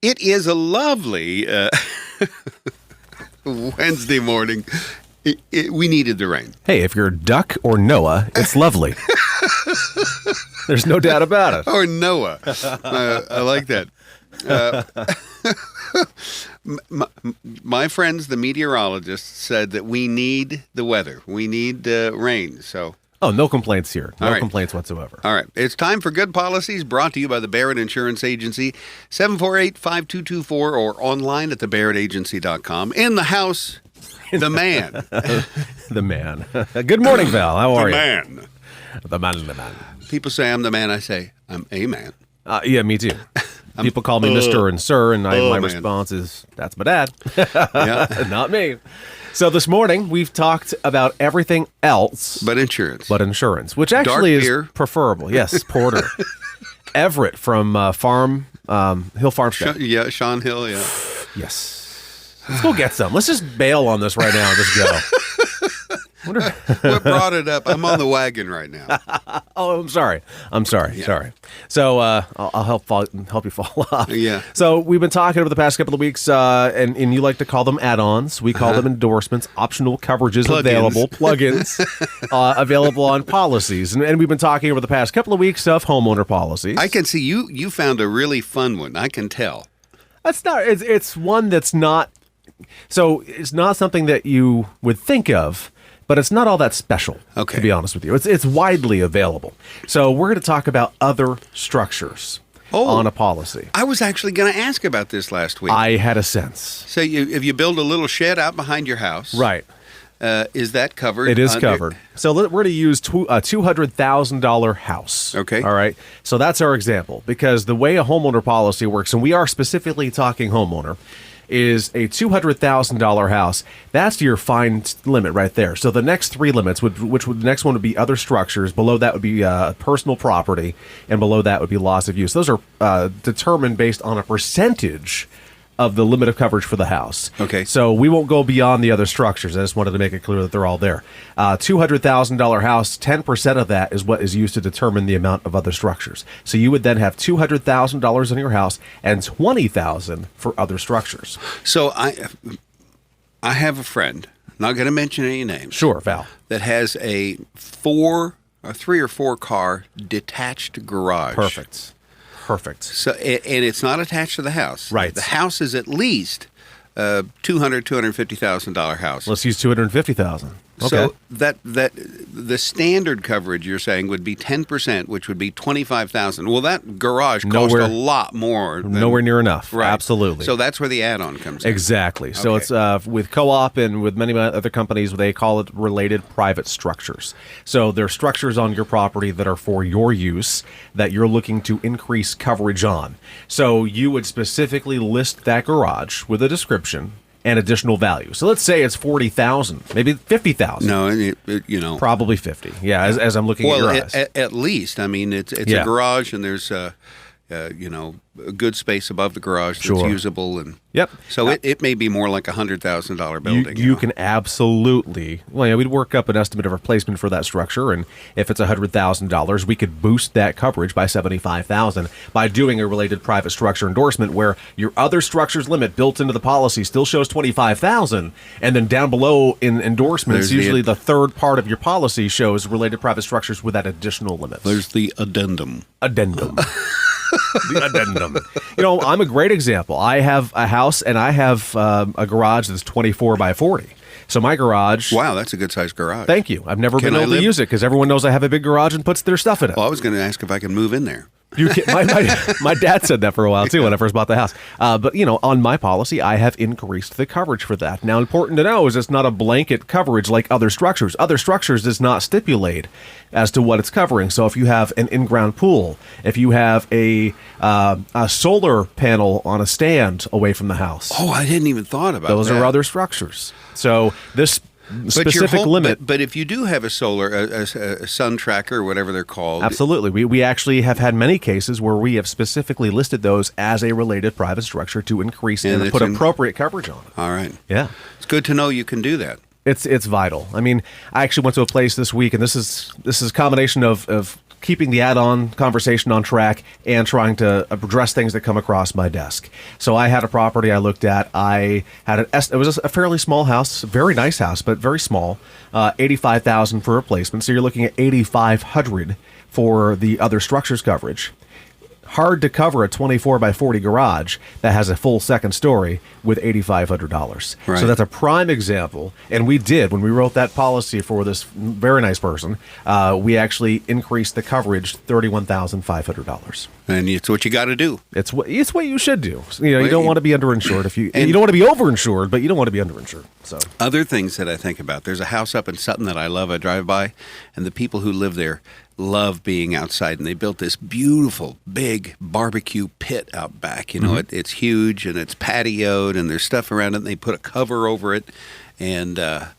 It is a lovely Wednesday morning. We needed the rain. Hey, if you're Duck or Noah, it's lovely. There's no doubt about it. Or Noah. I like that. My friends, the meteorologists, said that we need the weather. We need rain. So. Oh, no complaints here. No All right. complaints whatsoever. All right. It's time for Good Policies, brought to you by the Barrett Insurance Agency, 748-5224, or online at thebarrettagency.com. In the house, the man. The man. Good morning, Val. How are you? The man. People say I'm the man. I say I'm a man. Yeah, me too. People call me Mr. and Sir, and my man. response is, that's my dad. Yeah. Not me. So this morning, we've talked about everything else But insurance. insurance, which actually beer. is preferable. Yes, porter. Everett from Hill Farmstead. Sean Hill, yeah. Yes. Let's go get some. Let's just bail on this right now and just go. What brought it up? I'm on the wagon right now. Oh, I'm sorry. Sorry. So I'll help you fall off. Yeah. So we've been talking over the past couple of weeks, and you like to call them add-ons. We call them endorsements, optional coverages available, plugins available on policies. And we've been talking over the past couple of weeks of homeowner policies. I can see you found a really fun one. I can tell. It's one that's not. So it's not something that you would think of. But it's not all that special, Okay. to be honest with you. It's widely available. So we're going to talk about other structures on a policy. I was actually going to ask about this last week. I had a sense. So if you build a little shed out behind your house, Right. Is that covered? It is covered. So we're going to use a $200,000 house. Okay. All right. So that's our example, because the way a homeowner policy works, and we are specifically talking homeowner, is a $200,000 house. That's your fine limit right there. So the next three limits, the next one would be other structures. Below that would be personal property, and below that would be loss of use. Those are determined based on a percentage of the limit of coverage for the house. Okay. So we won't go beyond the other structures. I just wanted to make it clear that they're all there. $200,000 house, 10% of that is what is used to determine the amount of other structures. So you would then have $200,000 in your house and $20,000 for other structures. So I have a friend, not going to mention any names. Sure, Val. That has a 3 or 4 car detached garage. Perfect. So, and it's not attached to the house. Right. The house is at least $250,000 house. Let's use $250,000. Okay. So that the standard coverage you're saying would be 10%, which would be $25,000. Well, that garage costs a lot more. Nowhere near enough. Right. Absolutely. So that's where the add-on comes in. Exactly. So it's with Co-op and with many other companies, they call it related private structures. So they're structures on your property that are for your use that you're looking to increase coverage on. So you would specifically list that garage with a description and additional value. So let's say it's $40,000, maybe $50,000. No, probably 50. Yeah, as I'm looking at your eyes. At least. I mean, it's a garage, and there's a good space above the garage that's usable, and yep. So it may be more like $100,000 building. You can absolutely. Well, yeah, we'd work up an estimate of replacement for that structure, and if it's $100,000, we could boost that coverage by $75,000 by doing a related private structure endorsement, where your other structures limit built into the policy still shows $25,000, and then down below in endorsements, usually the third part of your policy shows related private structures with that additional limit. There's the addendum. The addendum. I'm a great example. I have a house and I have a garage that's 24 by 40. So my garage. Wow, that's a good sized garage. Thank you. I've never been able to use it because everyone knows I have a big garage and puts their stuff in it. Well, I was going to ask if I can move in there. You can, my dad said that for a while too when I first bought the house. But on my policy, I have increased the coverage for that. Now, important to know is it's not a blanket coverage like other structures. Other structures does not stipulate as to what it's covering. So if you have an in-ground pool, if you have a solar panel on a stand away from the house, I didn't even thought about those that. are other structures. So this specific limit. But if you do have a solar, a sun tracker, or whatever they're called. Absolutely. We actually have had many cases where we have specifically listed those as a related private structure to increase and put appropriate coverage on it. All right. Yeah. It's good to know you can do that. It's vital. I mean, I actually went to a place this week, and this is a combination of keeping the add-on conversation on track and trying to address things that come across my desk. So I had a property I looked at. I had it was a fairly small house, very nice house, but very small. $85,000 for replacement. So you're looking at $8,500 for the other structures coverage. Hard to cover a 24 by 40 garage that has a full second story with $8,500. Right. So that's a prime example. And we did, when we wrote that policy for this very nice person, we actually increased the coverage $31,500. And it's what you got to do. It's what you should do. You don't want to be underinsured if you don't want to be overinsured, but you don't want to be underinsured. So other things that I think about. There's a house up in Sutton that I love. I drive by, and the people who live there love being outside, and they built this beautiful big barbecue pit out back. It's huge, and it's patioed, and there's stuff around it, and they put a cover over it, and that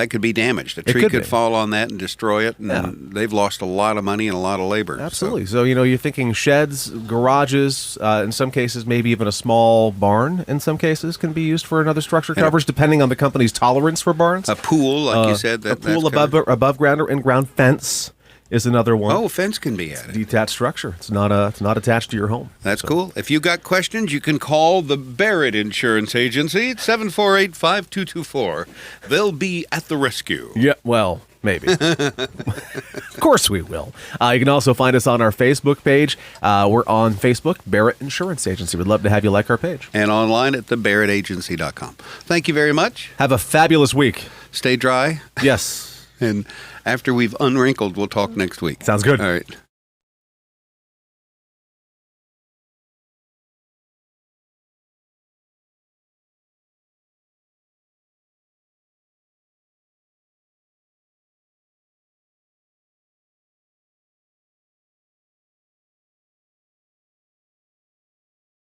could be damaged. A tree could fall on that and destroy it, and they've lost a lot of money and a lot of labor. Absolutely. So, you're thinking sheds, garages, in some cases, maybe even a small barn in some cases can be used for another structure coverage, depending on the company's tolerance for barns. A pool, like you said. A pool above ground or in-ground fence is another one. Oh, fence can be added. Detached structure. It's not attached to your home. That's cool. If you got questions, you can call the Barrett Insurance Agency at 748-5224. They'll be at the rescue. Yeah, well, maybe. Of course we will. You can also find us on our Facebook page. We're on Facebook, Barrett Insurance Agency. We'd love to have you like our page. And online at thebarrettagency.com. Thank you very much. Have a fabulous week. Stay dry. Yes. And after we've unwrinkled, we'll talk next week. Sounds good. All right.